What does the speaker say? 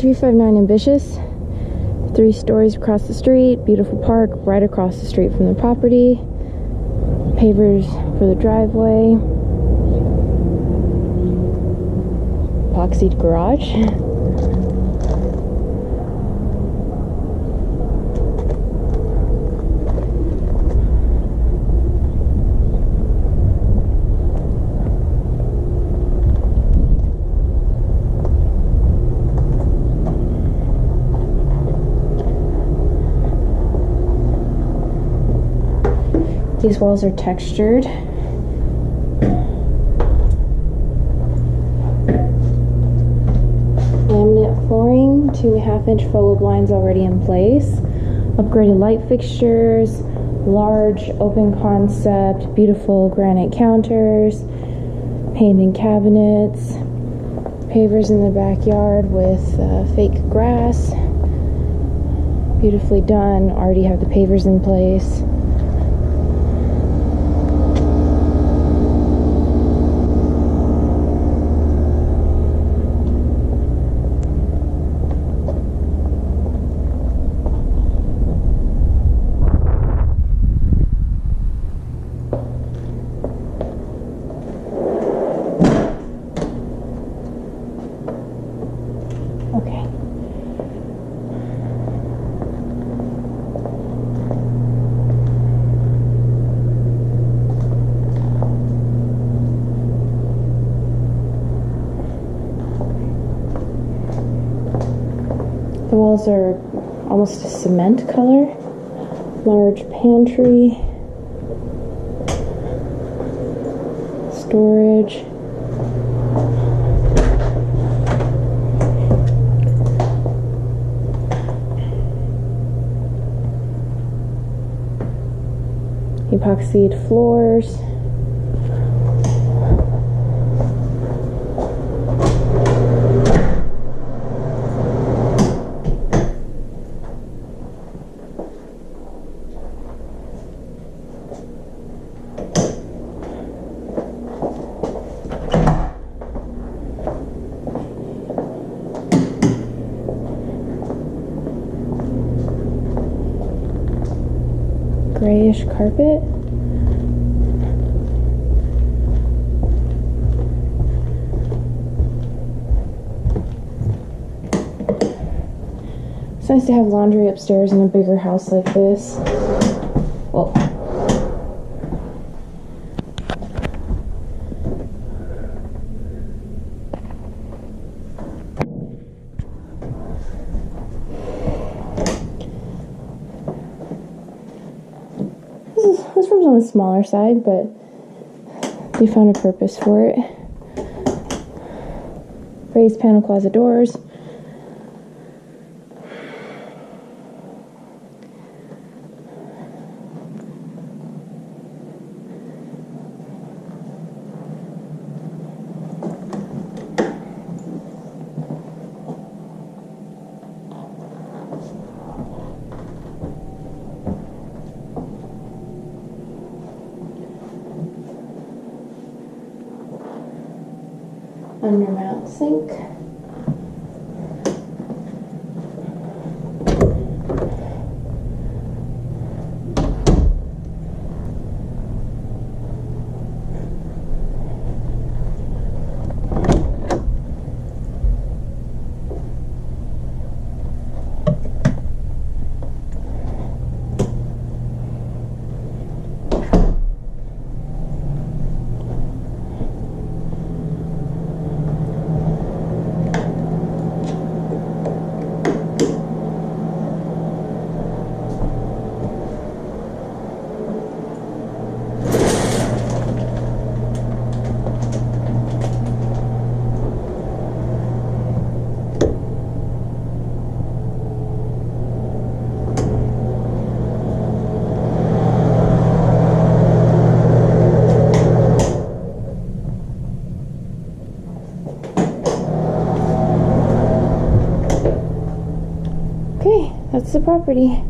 359 Ambitious. 3 stories across the street, beautiful park right across the street from the property. Pavers for the driveway. Epoxied garage. These walls are textured. Laminate flooring, 2.5-inch forward blinds already in place. Upgraded light fixtures, large open concept, beautiful granite counters, painted cabinets, pavers in the backyard with fake grass. Beautifully done, already have the pavers in place. Okay. The walls are almost a cement color. Large pantry. Storage. Epoxied floors. Grayish carpet. It's nice to have laundry upstairs in a bigger house like this. Well, this room's on the smaller side, but we found a purpose for it. Raised panel closet doors. Undermount sink. Okay, that's the property.